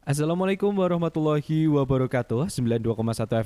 Assalamualaikum warahmatullahi wabarakatuh. 92,1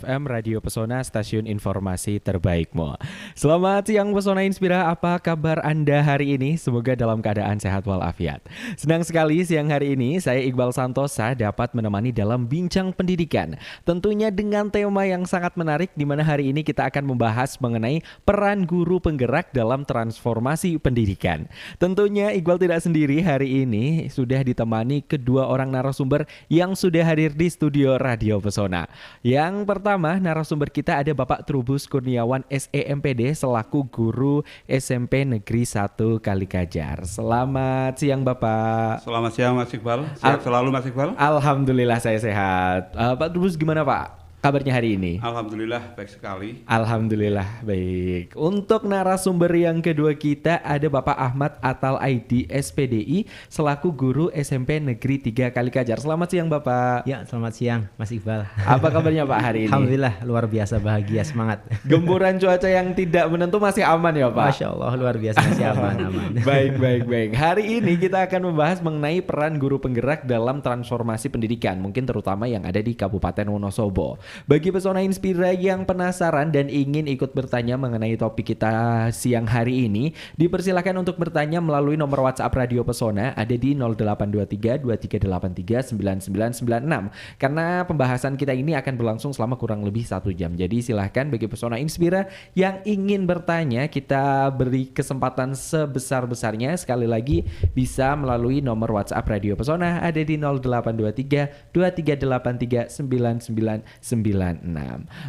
FM Radio Pesona, stasiun informasi terbaikmu. Selamat siang Pesona Inspira, apa kabar Anda hari ini? Semoga dalam keadaan sehat walafiat. Senang sekali siang hari ini saya Iqbal Santosa dapat menemani dalam bincang pendidikan. Tentunya dengan tema yang sangat menarik, di mana hari ini kita akan membahas mengenai peran guru penggerak dalam transformasi pendidikan. Tentunya Iqbal tidak sendiri, hari ini sudah ditemani kedua orang narasumber yang sudah hadir di studio Radio Pesona. Yang pertama narasumber kita ada Bapak Trubus Kurniawan SEMPD selaku guru SMP Negeri 1 Kalikajar. Selamat siang Bapak. Selamat siang Mas Iqbal. Sehat selalu Mas Iqbal. Alhamdulillah saya sehat. Pak Trubus gimana Pak? Kabarnya hari ini? Alhamdulillah baik sekali. Alhamdulillah baik. Untuk narasumber yang kedua kita ada Bapak Ahmad Atal ID SPDI selaku guru SMP Negeri 3 Kalikajar. Selamat siang Bapak. Ya, selamat siang Mas Iqbal. Apa kabarnya Pak hari ini? Alhamdulillah luar biasa, bahagia, semangat. Gemburan cuaca yang tidak menentu masih aman ya Pak? Masya Allah luar biasa, masih aman. Baik. Hari ini kita akan membahas mengenai peran guru penggerak dalam transformasi pendidikan, mungkin terutama yang ada di Kabupaten Wonosobo. Bagi Pesona Inspira yang penasaran dan ingin ikut bertanya mengenai topik kita siang hari ini, dipersilakan untuk bertanya melalui nomor WhatsApp Radio Pesona ada di 0823 2383 9996. Karena pembahasan kita ini akan berlangsung selama kurang lebih 1 jam. Jadi silahkan bagi Pesona Inspira yang ingin bertanya, kita beri kesempatan sebesar-besarnya. Sekali lagi bisa melalui nomor WhatsApp Radio Pesona ada di 0823 2383 9996.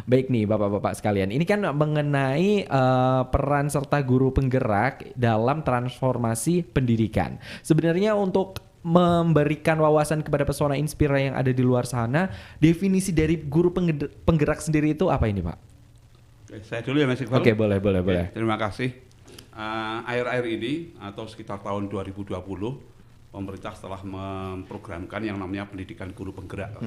Baik nih Bapak-bapak sekalian, ini kan mengenai peran serta guru penggerak dalam transformasi pendidikan. Sebenarnya untuk memberikan wawasan kepada Pesona Inspira yang ada di luar sana, definisi dari guru penggerak sendiri itu apa ini Pak? Saya dulu ya Mas Iqbal. Oke, boleh. Terima kasih. Akhir-akhir ini atau sekitar tahun 2020, pemerintah telah memprogramkan yang namanya pendidikan guru penggerak.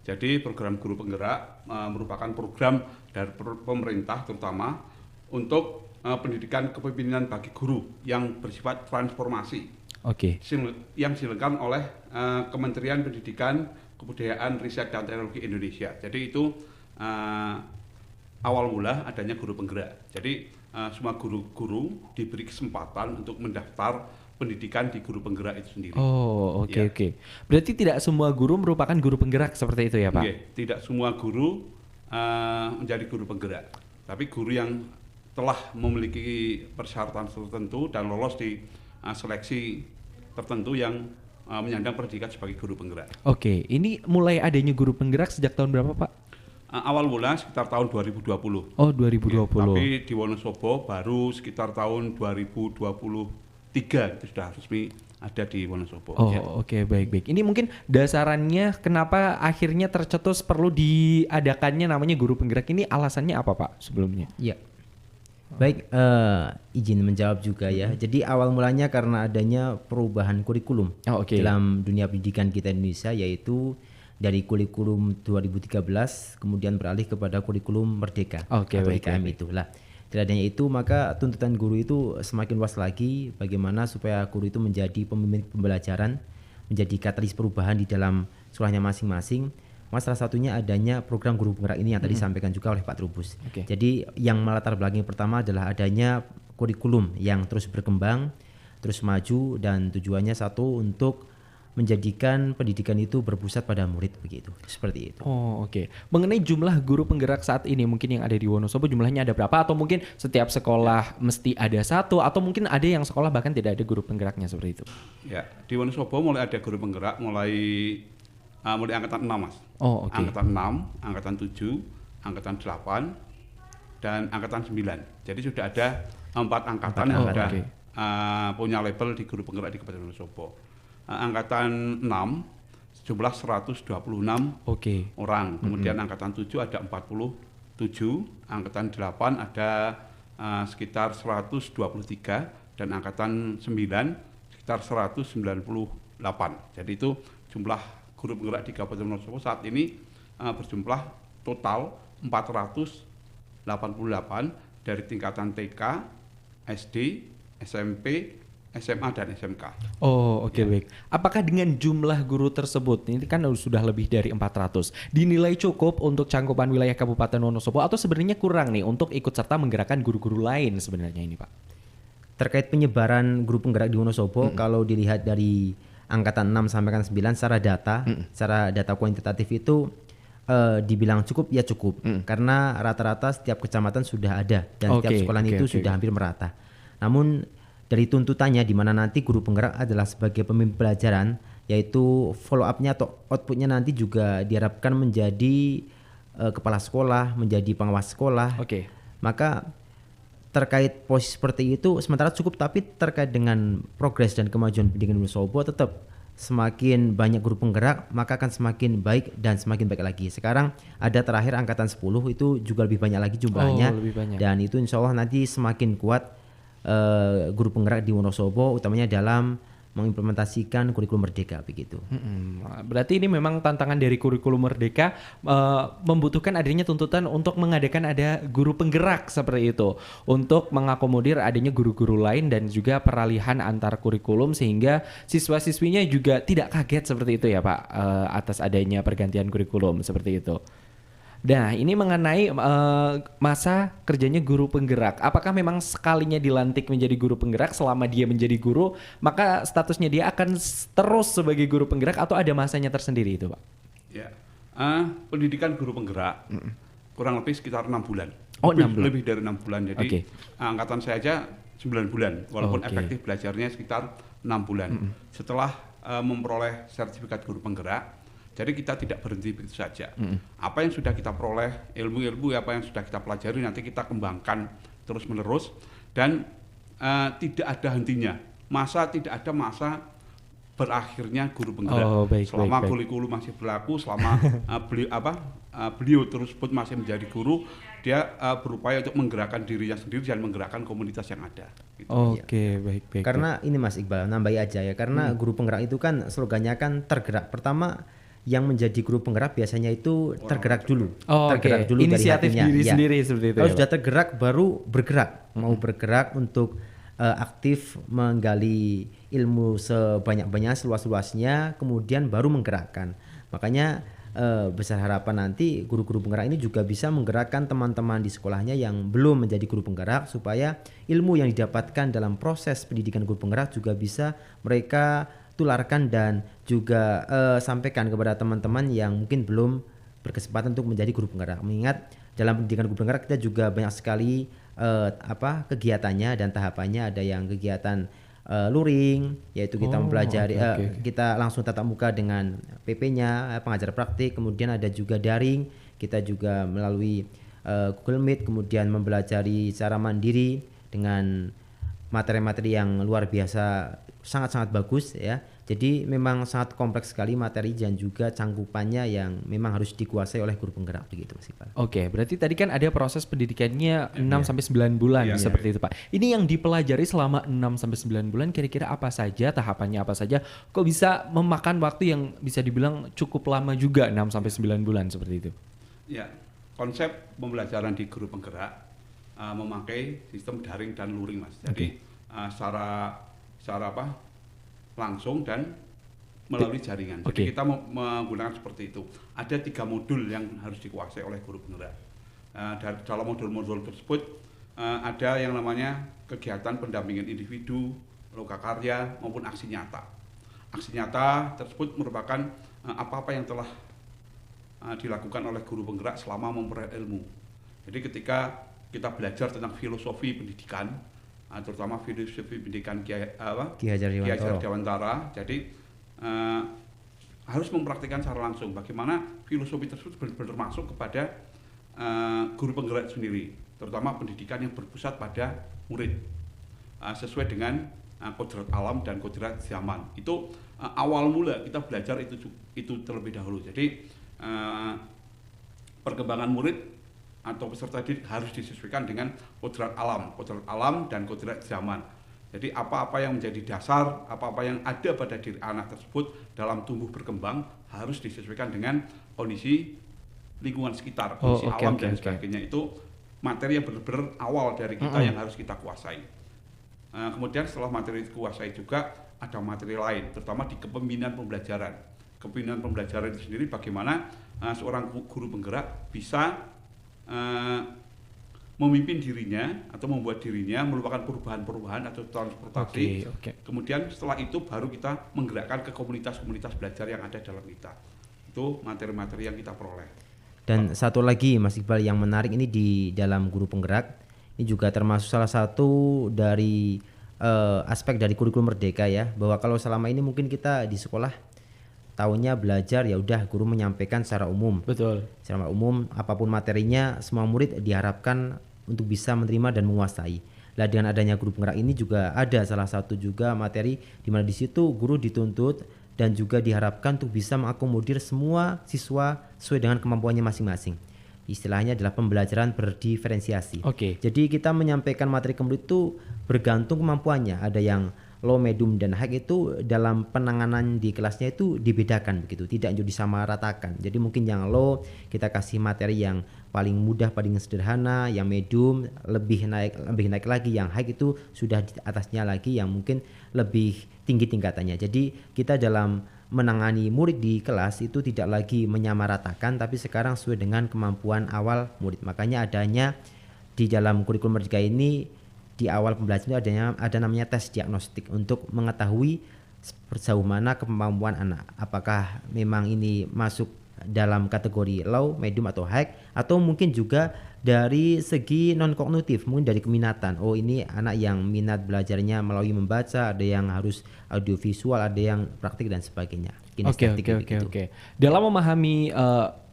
Jadi program guru penggerak merupakan program dari pemerintah terutama untuk pendidikan kepemimpinan bagi guru yang bersifat transformasi. Yang dilakukan oleh Kementerian Pendidikan, Kebudayaan, Riset dan Teknologi Indonesia. Jadi itu awal mula adanya guru penggerak. Jadi semua guru-guru diberi kesempatan untuk mendaftar pendidikan di guru penggerak itu sendiri. Oke. Berarti tidak semua guru merupakan guru penggerak seperti itu ya Pak? Tidak semua guru menjadi guru penggerak. Tapi guru yang telah memiliki persyaratan tertentu dan lolos di seleksi tertentu yang menyandang pendidikan sebagai guru penggerak. Oke, ini mulai adanya guru penggerak sejak tahun berapa Pak? Awal mula sekitar tahun 2020. Oh 2020. Tapi di Wonosobo baru sekitar tahun 2023 itu sudah resmi ada di Wonosobo. Oke, baik. Ini mungkin dasarannya kenapa akhirnya tercetus perlu diadakannya namanya guru penggerak ini, alasannya apa Pak sebelumnya? Iya. Baik, izin menjawab juga ya. Jadi awal mulanya karena adanya perubahan kurikulum dalam dunia pendidikan kita Indonesia, yaitu dari kurikulum 2013 kemudian beralih kepada kurikulum Merdeka atau IKM itulah. Tidak adanya itu, maka tuntutan guru itu semakin luas lagi, bagaimana supaya guru itu menjadi pemimpin pembelajaran, menjadi katalis perubahan di dalam sekolahnya masing-masing. Salah satunya adanya program guru penggerak ini yang tadi disampaikan juga oleh Pak Trubus. Jadi yang melatar belakang pertama adalah adanya kurikulum yang terus berkembang, terus maju, dan tujuannya satu, untuk menjadikan pendidikan itu berpusat pada murid, begitu. Seperti itu. Mengenai jumlah guru penggerak saat ini mungkin yang ada di Wonosobo jumlahnya ada berapa, atau mungkin setiap sekolah mesti ada satu, atau mungkin ada yang sekolah bahkan tidak ada guru penggeraknya seperti itu? Ya, di Wonosobo mulai ada guru penggerak mulai angkatan 6 Mas. Angkatan 6, angkatan 7, angkatan 8 dan angkatan 9. Jadi sudah ada 4 angkatan yang sudah punya label di guru penggerak di Kabupaten Wonosobo. Angkatan 6 jumlah 126 orang. Kemudian angkatan 7 ada 47, angkatan 8 ada sekitar 123 dan angkatan 9 sekitar 198. Jadi itu jumlah guru penggerak di Kabupaten Wonosobo saat ini berjumlah total 488 dari tingkatan TK, SD, SMP, SMA dan SMK. Oh, oke, baik. Apakah dengan jumlah guru tersebut, ini kan sudah lebih dari 400, dinilai cukup untuk cangkupan wilayah Kabupaten Wonosobo atau sebenarnya kurang nih untuk ikut serta menggerakkan guru-guru lain sebenarnya ini, Pak? Terkait penyebaran guru penggerak di Wonosobo, kalau dilihat dari angkatan 6 sampai angkatan 9 secara data kuantitatif itu dibilang cukup ya cukup. Karena rata-rata setiap kecamatan sudah ada dan setiap sekolah itu sudah hampir merata. Namun dari tuntutannya di mana nanti guru penggerak adalah sebagai pemimpin pelajaran, yaitu follow up-nya atau output-nya nanti juga diharapkan menjadi kepala sekolah, menjadi pengawas sekolah. Maka terkait posisi seperti itu sementara cukup, tapi terkait dengan progres dan kemajuan pendidikan di Wonosobo tetap semakin banyak guru penggerak maka akan semakin baik dan semakin baik lagi. Sekarang ada terakhir angkatan 10 itu juga lebih banyak lagi jumlahnya, dan itu insya Allah nanti semakin kuat guru penggerak di Wonosobo utamanya dalam mengimplementasikan kurikulum merdeka begitu. Berarti ini memang tantangan dari kurikulum merdeka membutuhkan adanya tuntutan untuk mengadakan ada guru penggerak seperti itu untuk mengakomodir adanya guru-guru lain dan juga peralihan antar kurikulum sehingga siswa-siswinya juga tidak kaget seperti itu ya Pak, atas adanya pergantian kurikulum seperti itu. Nah, ini mengenai masa kerjanya guru penggerak. Apakah memang sekalinya dilantik menjadi guru penggerak, selama dia menjadi guru, maka statusnya dia akan terus sebagai guru penggerak atau ada masanya tersendiri itu, Pak? Ya, pendidikan guru penggerak kurang lebih sekitar 6 bulan. Oh, 6 bulan. Lebih dari 6 bulan. Jadi angkatan saya aja 9 bulan, walaupun efektif belajarnya sekitar 6 bulan. Setelah memperoleh sertifikat guru penggerak, jadi kita tidak berhenti begitu saja. Apa yang sudah kita peroleh, ilmu-ilmu apa yang sudah kita pelajari nanti kita kembangkan terus-menerus dan tidak ada hentinya. Tidak ada masa berakhirnya guru penggerak. Selama kurikulum masih berlaku, selama beliau tersebut masih menjadi guru, dia berupaya untuk menggerakkan dirinya sendiri dan menggerakkan komunitas yang ada. Gitu. Baik. Karena ini Mas Iqbal, nambahi aja ya, karena guru penggerak itu kan slogannya kan tergerak. Pertama, yang menjadi guru penggerak biasanya itu tergerak dulu, tergerak dulu inisiatif dari hatinya. Diri sendiri seperti itu. Kalau sudah tergerak baru bergerak, mau bergerak untuk aktif menggali ilmu sebanyak-banyaknya, seluas-luasnya, kemudian baru menggerakkan. Makanya besar harapan nanti guru-guru penggerak ini juga bisa menggerakkan teman-teman di sekolahnya yang belum menjadi guru penggerak supaya ilmu yang didapatkan dalam proses pendidikan guru penggerak juga bisa mereka tularkan dan juga sampaikan kepada teman-teman yang mungkin belum berkesempatan untuk menjadi guru penggerak. Mengingat dalam pendidikan guru penggerak kita juga banyak sekali kegiatannya dan tahapannya. Ada yang kegiatan luring, yaitu kita mempelajari kita langsung tatap muka dengan PP-nya, pengajar praktik. Kemudian ada juga daring, kita juga melalui Google Meet, kemudian mempelajari secara mandiri dengan materi-materi yang luar biasa, sangat-sangat bagus ya. Jadi memang sangat kompleks sekali materi dan juga cangkupannya yang memang harus dikuasai oleh guru penggerak begitu Mas Iqbal. Berarti tadi kan ada proses pendidikannya 6 sampai 9 bulan seperti itu Pak. Ini yang dipelajari selama 6 sampai 9 bulan kira-kira apa saja, tahapannya apa saja? Kok bisa memakan waktu yang bisa dibilang cukup lama juga 6 sampai 9 bulan seperti itu? Ya, konsep pembelajaran di guru penggerak memakai sistem daring dan luring Mas. Jadi secara langsung dan melalui jaringan. Jadi kita menggunakan seperti itu. Ada 3 modul yang harus dikuasai oleh guru penggerak. Dalam modul-modul tersebut ada yang namanya kegiatan pendampingan individu, loka karya maupun aksi nyata. Aksi nyata tersebut merupakan apa-apa yang telah dilakukan oleh guru penggerak selama memperoleh ilmu. Jadi ketika kita belajar tentang filosofi pendidikan, terutama filosofi pendidikan Ki Hajar Dewantara. Jadi harus mempraktikkan secara langsung bagaimana filosofi tersebut benar-benar masuk kepada guru penggerak sendiri, terutama pendidikan yang berpusat pada murid sesuai dengan kodrat alam dan kodrat zaman. Itu awal mula kita belajar itu terlebih dahulu. Jadi perkembangan murid atau peserta didik harus disesuaikan dengan kodrat alam dan kodrat zaman. Jadi apa-apa yang menjadi dasar, apa-apa yang ada pada diri anak tersebut dalam tumbuh berkembang harus disesuaikan dengan kondisi lingkungan sekitar, kondisi alam dan sebagainya. Itu materi yang benar-benar awal dari kita yang harus kita kuasai. Kemudian setelah materi dikuasai juga ada materi lain, terutama di kepemimpinan pembelajaran. Kepemimpinan pembelajaran itu sendiri bagaimana seorang guru penggerak bisa memimpin dirinya atau membuat dirinya melupakan perubahan-perubahan atau transportasi. Kemudian setelah itu baru kita menggerakkan ke komunitas-komunitas belajar yang ada dalam kita. Itu materi-materi yang kita peroleh. Dan satu lagi Mas Iqbal yang menarik ini di dalam guru penggerak, ini juga termasuk salah satu dari aspek dari kurikulum Merdeka ya, bahwa kalau selama ini mungkin kita di sekolah tahunnya belajar ya udah guru menyampaikan secara umum. Betul. Secara umum apapun materinya semua murid diharapkan untuk bisa menerima dan menguasai. Lah dengan adanya guru penggerak ini juga ada salah satu juga materi di mana di situ guru dituntut dan juga diharapkan untuk bisa mengakomodir semua siswa sesuai dengan kemampuannya masing-masing. Istilahnya adalah pembelajaran berdiferensiasi. Jadi kita menyampaikan materi ke murid itu bergantung kemampuannya. Ada yang low, medium, dan high itu dalam penanganan di kelasnya itu dibedakan begitu, tidak disamaratakan. Jadi mungkin yang low kita kasih materi yang paling mudah, paling sederhana, yang medium lebih naik lagi, yang high itu sudah di atasnya lagi yang mungkin lebih tinggi tingkatannya. Jadi kita dalam menangani murid di kelas itu tidak lagi menyamaratakan, tapi sekarang sesuai dengan kemampuan awal murid. Makanya adanya di dalam kurikulum Merdeka ini di awal pembelajaran itu ada namanya tes diagnostik untuk mengetahui sejauh mana kemampuan anak. Apakah memang ini masuk dalam kategori low, medium atau high, atau mungkin juga dari segi non kognitif, mungkin dari keminatan. Oh ini anak yang minat belajarnya melalui membaca, ada yang harus audiovisual, ada yang praktik dan sebagainya. Oke. Dalam memahami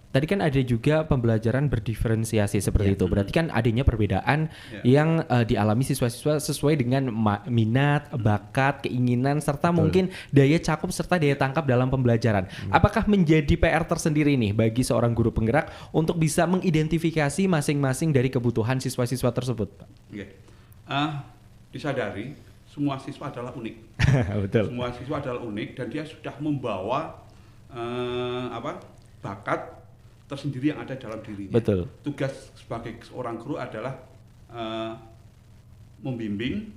tadi kan ada juga pembelajaran berdiferensiasi seperti itu. Berarti kan adanya perbedaan yang dialami siswa-siswa sesuai dengan minat, bakat, keinginan, serta mungkin daya cakup serta daya tangkap dalam pembelajaran. Apakah menjadi PR tersendiri nih bagi seorang guru penggerak untuk bisa mengidentifikasi masing-masing dari kebutuhan siswa-siswa tersebut, Pak? Disadari semua siswa adalah unik. Betul. Semua siswa adalah unik dan dia sudah membawa bakat tersendiri yang ada dalam dirinya. Betul. Tugas sebagai seorang guru adalah membimbing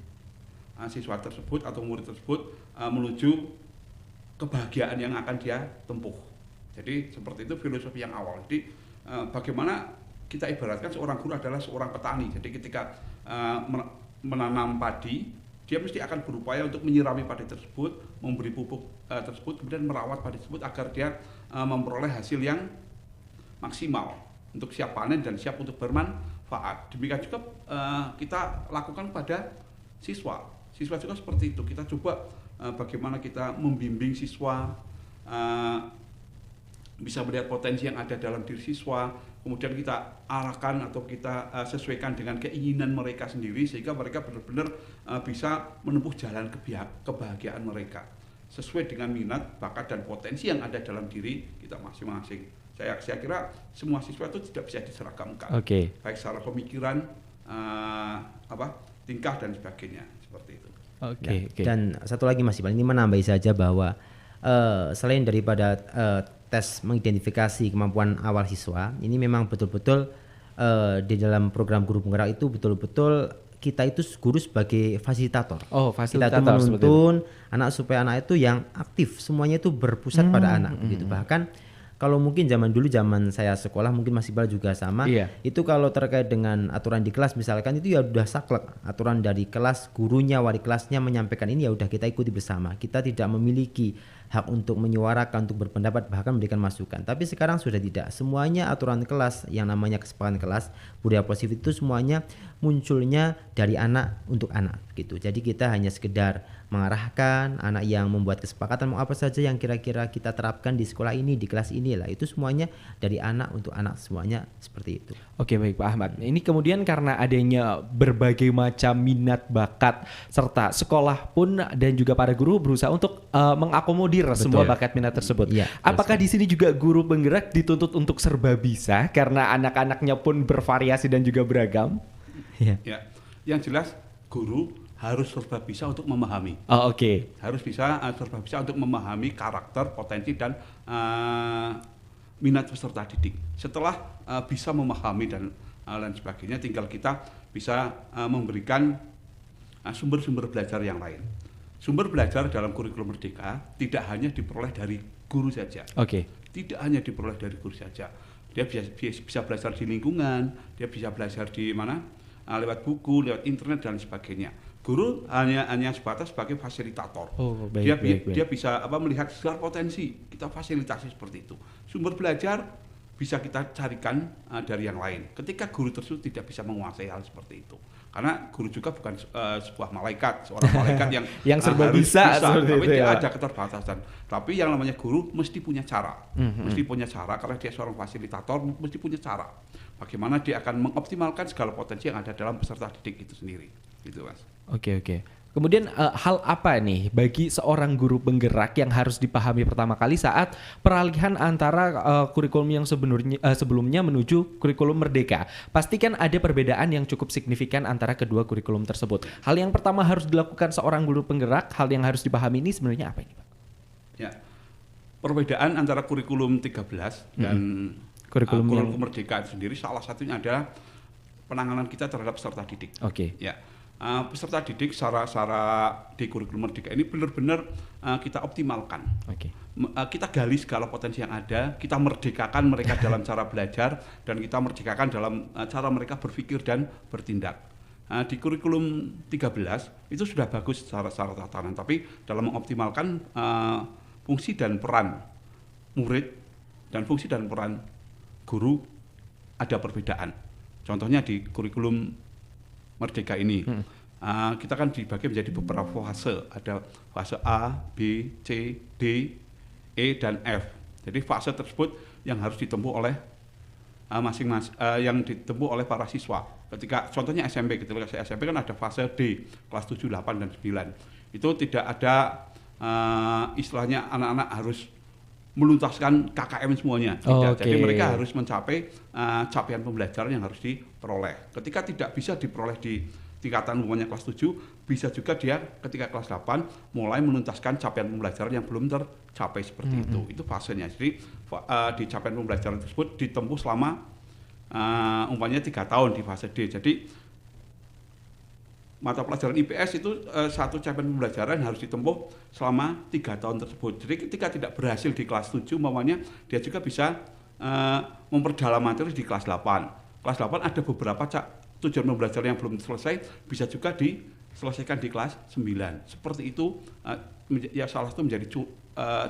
siswa tersebut atau murid tersebut menuju kebahagiaan yang akan dia tempuh. Jadi seperti itu filosofi yang awal. Jadi bagaimana kita ibaratkan seorang guru adalah seorang petani. Jadi ketika menanam padi, dia mesti akan berupaya untuk menyirami padi tersebut, memberi pupuk tersebut, kemudian merawat padi tersebut agar dia memperoleh hasil yang maksimal untuk siap panen dan siap untuk bermanfaat. Demikian juga kita lakukan pada siswa. Siswa juga seperti itu. Kita coba bagaimana kita membimbing siswa bisa melihat potensi yang ada dalam diri siswa, kemudian kita arahkan atau kita sesuaikan dengan keinginan mereka sendiri sehingga mereka benar-benar bisa menempuh jalan kebahagiaan mereka sesuai dengan minat, bakat, dan potensi yang ada dalam diri kita masing-masing. Saya kira semua siswa itu tidak bisa diseragamkan, baik secara pemikiran, tingkah dan sebagainya seperti itu. Dan satu lagi Mas Iqbal, ini menambahi saja bahwa selain daripada tes mengidentifikasi kemampuan awal siswa, ini memang betul-betul di dalam program guru penggerak itu betul-betul kita itu guru sebagai fasilitator. Kita itu menuntun anak supaya anak itu yang aktif, semuanya itu berpusat pada anak gitu. Bahkan kalau mungkin zaman dulu, zaman saya sekolah, mungkin Mas Iqbal juga sama, itu kalau terkait dengan aturan di kelas misalkan itu ya udah saklek, aturan dari kelas, gurunya, wali kelasnya menyampaikan ini ya udah kita ikuti bersama. Kita tidak memiliki hak untuk menyuarakan, untuk berpendapat, bahkan memberikan masukan. Tapi sekarang sudah tidak. Semuanya aturan kelas, yang namanya kesepakatan kelas, budaya positif itu semuanya munculnya dari anak untuk anak gitu. Jadi kita hanya sekedar mengarahkan anak yang membuat kesepakatan mau apa saja yang kira-kira kita terapkan di sekolah ini, di kelas ini lah. Itu semuanya dari anak untuk anak, semuanya seperti itu. Oke, baik Pak Ahmad. Ini kemudian karena adanya berbagai macam minat, bakat, serta sekolah pun dan juga para guru berusaha untuk mengakomodir semua bakat minat tersebut. Apakah di sini juga guru penggerak dituntut untuk serba bisa karena anak-anaknya pun bervariasi dan juga beragam? Ya, yang jelas guru harus serba bisa untuk memahami. Harus bisa serba bisa untuk memahami karakter, potensi dan minat peserta didik. Setelah bisa memahami dan lain sebagainya, tinggal kita bisa memberikan sumber-sumber belajar yang lain. Sumber belajar dalam kurikulum Merdeka tidak hanya diperoleh dari guru saja. Tidak hanya diperoleh dari guru saja. Dia bisa belajar di lingkungan, dia bisa belajar di mana, lewat buku, lewat internet dan sebagainya. Guru hanya sebatas sebagai fasilitator. Dia bisa melihat segala potensi, kita fasilitasi seperti itu. Sumber belajar bisa kita carikan dari yang lain. Ketika guru tersebut tidak bisa menguasai hal seperti itu, karena guru juga bukan sebuah malaikat, seorang malaikat yang serba bisa tapi dia ada keterbatasan. Tapi yang namanya guru mesti punya cara, mesti punya cara karena dia seorang fasilitator, mesti punya cara. Bagaimana dia akan mengoptimalkan segala potensi yang ada dalam peserta didik itu sendiri, gitu Mas. Oke. Kemudian hal apa nih bagi seorang guru penggerak yang harus dipahami pertama kali saat peralihan antara kurikulum yang sebelumnya menuju kurikulum Merdeka? Pastikan ada perbedaan yang cukup signifikan antara kedua kurikulum tersebut. Hal yang pertama harus dilakukan seorang guru penggerak, hal yang harus dipahami ini sebenarnya apa ini, Pak? Ya, perbedaan antara kurikulum 13 dan kurikulum Merdeka sendiri salah satunya adalah penanganan kita terhadap peserta didik. Ya. Peserta didik secara di kurikulum Merdeka ini benar-benar kita optimalkan. Kita gali segala potensi yang ada, kita merdekakan mereka dalam cara belajar dan kita merdekakan dalam cara mereka berpikir dan bertindak. Di kurikulum 13 itu sudah bagus secara tatanan, tapi dalam mengoptimalkan fungsi dan peran murid dan fungsi dan peran guru ada perbedaan. Contohnya di kurikulum Merdeka ini, kita kan dibagi menjadi beberapa fase. Ada fase A, B, C, D, E, dan F. Jadi fase tersebut yang harus ditempuh oleh yang ditempuh oleh para siswa. Ketika contohnya SMP, ketika SMP kan ada fase D, kelas 7, 8, dan 9. Itu tidak ada istilahnya anak-anak harus meluntaskan KKM semuanya. Jadi mereka harus mencapai capaian pembelajaran yang harus diperoleh. Ketika tidak bisa diperoleh di tingkatan umumnya kelas 7, bisa juga dia ketika kelas 8 mulai menuntaskan capaian pembelajaran yang belum tercapai seperti itu. Itu fasenya. Jadi di capaian pembelajaran tersebut ditempuh selama umpamanya 3 tahun di fase D. Jadi mata pelajaran IPS itu satu capaian pembelajaran harus ditempuh selama 3 tahun tersebut. Jadi ketika tidak berhasil di kelas 7, umpamanya dia juga bisa memperdalam materi di kelas 8. Kelas 8 ada beberapa tujuan pembelajaran yang belum selesai, bisa juga diselesaikan di kelas 9. Seperti itu, ya salah satu menjadi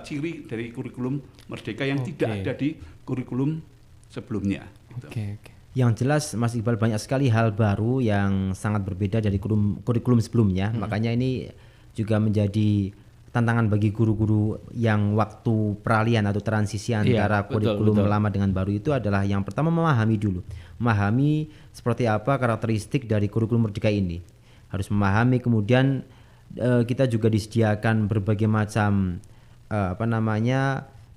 ciri dari kurikulum Merdeka yang tidak ada di kurikulum sebelumnya. Gitu. Yang jelas Mas Iqbal, banyak sekali hal baru yang sangat berbeda dari kurikulum sebelumnya. Makanya ini juga menjadi tantangan bagi guru-guru yang waktu peralihan atau transisi antara kurikulum lama dengan baru itu adalah yang pertama memahami seperti apa karakteristik dari kurikulum Merdeka ini. Harus memahami, kemudian kita juga disediakan berbagai macam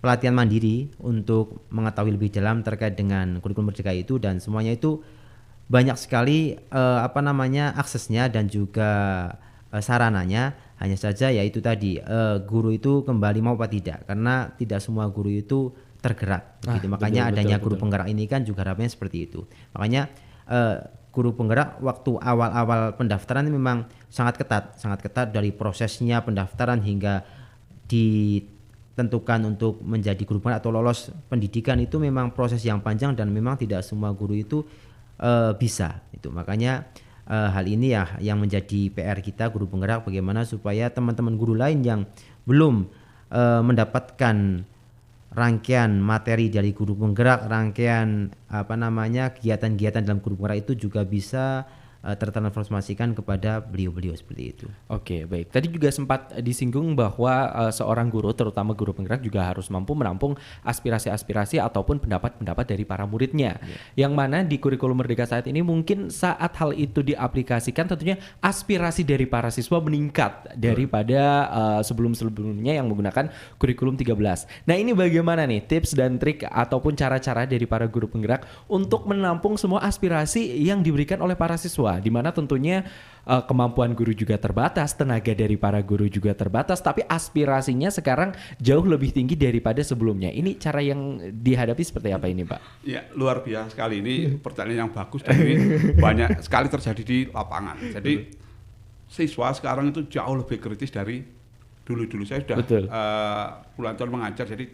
pelatihan mandiri untuk mengetahui lebih dalam terkait dengan kurikulum Merdeka itu, dan semuanya itu banyak sekali aksesnya dan juga sarananya. Hanya saja yaitu tadi guru itu kembali mau apa tidak, karena tidak semua guru itu tergerak gitu. Makanya adanya guru penggerak ini kan juga harapannya seperti itu. Makanya guru penggerak waktu awal-awal pendaftaran memang sangat ketat dari prosesnya pendaftaran hingga ditentukan untuk menjadi guru penggerak atau lolos pendidikan. Itu memang proses yang panjang dan memang tidak semua guru itu bisa itu. Makanya hal ini ya yang menjadi PR kita guru penggerak, bagaimana supaya teman-teman guru lain yang belum mendapatkan rangkaian materi dari guru penggerak, rangkaian kegiatan-kegiatan dalam guru penggerak itu juga bisa tertransformasikan kepada beliau-beliau seperti itu. Oke, baik. Tadi juga sempat disinggung bahwa seorang guru, terutama guru penggerak, juga harus mampu menampung aspirasi-aspirasi ataupun pendapat-pendapat dari para muridnya. Yang mana di kurikulum Merdeka saat ini mungkin saat hal itu diaplikasikan, tentunya aspirasi dari para siswa meningkat daripada sebelum-sebelumnya yang menggunakan kurikulum 13. Nah, ini bagaimana nih tips dan trik ataupun cara-cara dari para guru penggerak untuk menampung semua aspirasi yang diberikan oleh para siswa, di mana tentunya kemampuan guru juga terbatas, tenaga dari para guru juga terbatas, tapi aspirasinya sekarang jauh lebih tinggi daripada sebelumnya. Ini cara yang dihadapi seperti apa ini, Pak? Ya, luar biasa sekali. Ini pertanyaan yang bagus dan ini banyak sekali terjadi di lapangan. Jadi siswa sekarang itu jauh lebih kritis dari dulu-dulu. Saya sudah puluhan tahun mengajar, jadi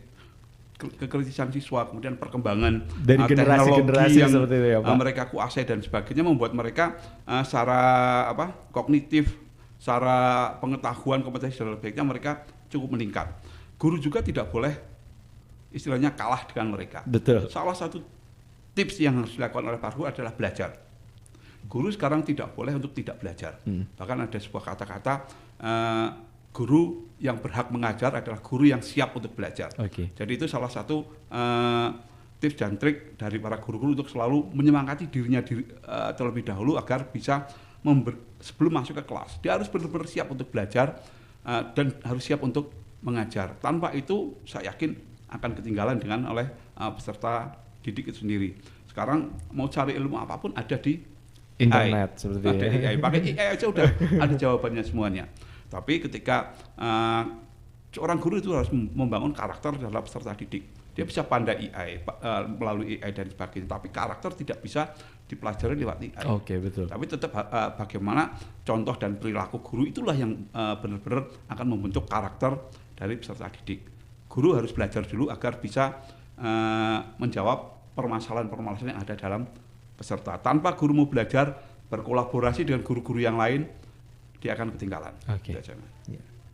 kekritisan siswa, kemudian perkembangan dari generasi-generasi yang seperti itu ya, Pak. Mereka kuasai dan sebagainya membuat mereka secara kognitif, secara pengetahuan, kompetensi dan sebagainya mereka cukup meningkat. Guru juga tidak boleh istilahnya kalah dengan mereka. Betul. Salah satu tips yang harus dilakukan oleh Pak Guru adalah belajar. Guru sekarang tidak boleh untuk tidak belajar. Bahkan ada sebuah kata-kata, guru yang berhak mengajar adalah guru yang siap untuk belajar. Jadi itu salah satu tips dan trik dari para guru-guru untuk selalu menyemangati dirinya terlebih dahulu agar bisa sebelum masuk ke kelas. Dia harus benar-benar siap untuk belajar dan harus siap untuk mengajar. Tanpa itu saya yakin akan ketinggalan oleh peserta didik itu sendiri. Sekarang mau cari ilmu apapun ada di internet seperti AI. Pakai AI aja udah ada jawabannya semuanya. Tapi ketika seorang guru itu harus membangun karakter dalam peserta didik. Dia bisa pandai AI melalui AI dan sebagainya, tapi karakter tidak bisa dipelajari lewat AI. Betul. Tapi tetap bagaimana contoh dan perilaku guru itulah yang benar-benar akan membentuk karakter dari peserta didik. Guru harus belajar dulu agar bisa menjawab permasalahan-permasalahan yang ada dalam peserta. Tanpa guru mau belajar berkolaborasi dengan guru-guru yang lain, dia akan ketinggalan.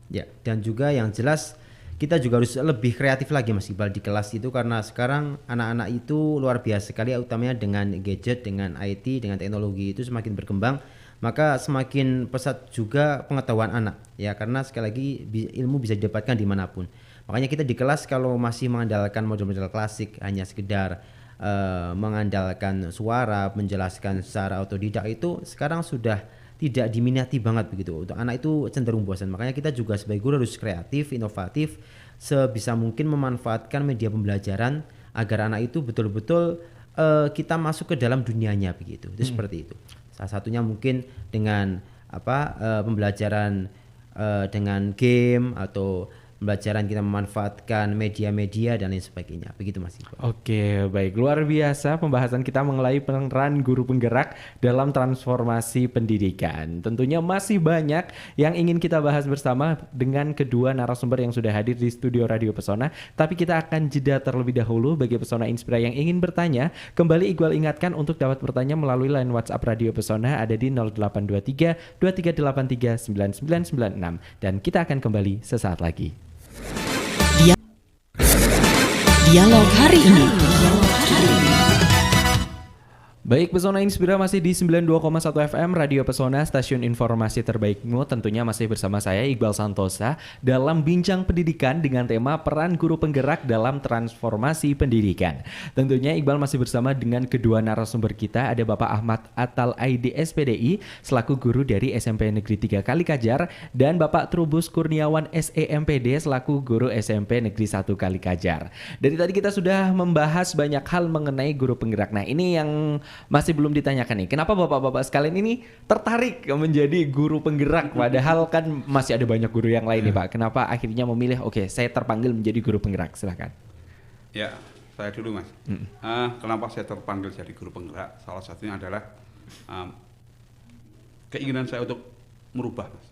Ya, dan juga yang jelas kita juga harus lebih kreatif lagi Mas Iqbal di kelas itu, karena sekarang anak-anak itu luar biasa sekali, utamanya dengan gadget, dengan IT, dengan teknologi itu semakin berkembang, maka semakin pesat juga pengetahuan anak ya, karena sekali lagi ilmu bisa didapatkan dimanapun. Makanya kita di kelas kalau masih mengandalkan model-model klasik, hanya sekedar mengandalkan suara, menjelaskan secara otodidak, itu sekarang sudah tidak diminati banget begitu. Untuk anak itu cenderung bosan. Makanya kita juga sebagai guru harus kreatif, inovatif, sebisa mungkin memanfaatkan media pembelajaran agar anak itu betul-betul kita masuk ke dalam dunianya begitu. Itu seperti itu. Salah satunya mungkin dengan pembelajaran dengan game atau pembelajaran kita memanfaatkan media-media dan lain sebagainya. Begitu Mas Iqbal. Oke, baik. Luar biasa pembahasan kita mengenai peran guru penggerak dalam transformasi pendidikan. Tentunya masih banyak yang ingin kita bahas bersama dengan kedua narasumber yang sudah hadir di studio Radio Pesona. Tapi kita akan jeda terlebih dahulu. Bagi Pesona Inspira yang ingin bertanya, kembali Iqbal ingatkan untuk dapat bertanya melalui line WhatsApp Radio Pesona ada di 0823 2383 9996. Dan kita akan kembali sesaat lagi. Dialog hari ini. Baik, Pesona Inspira masih di 92,1 FM Radio Pesona, stasiun informasi terbaikmu. Tentunya masih bersama saya Iqbal Santosa dalam Bincang Pendidikan dengan tema peran guru penggerak dalam transformasi pendidikan. Tentunya Iqbal masih bersama dengan kedua narasumber kita. Ada Bapak Ahmad Atal ID SPDI selaku guru dari SMP Negeri 3 Kalikajar, dan Bapak Trubus Kurniawan SEMPD selaku guru SMP Negeri 1 Kalikajar. Dari tadi kita sudah membahas banyak hal mengenai guru penggerak. Nah, ini yang masih belum ditanyakan nih, kenapa bapak-bapak sekalian ini tertarik menjadi guru penggerak, padahal kan masih ada banyak guru yang lain nih Pak. Kenapa akhirnya memilih saya terpanggil menjadi guru penggerak? Silakan. Ya, saya dulu Mas. Kenapa saya terpanggil jadi guru penggerak? Salah satunya adalah keinginan saya untuk merubah Mas.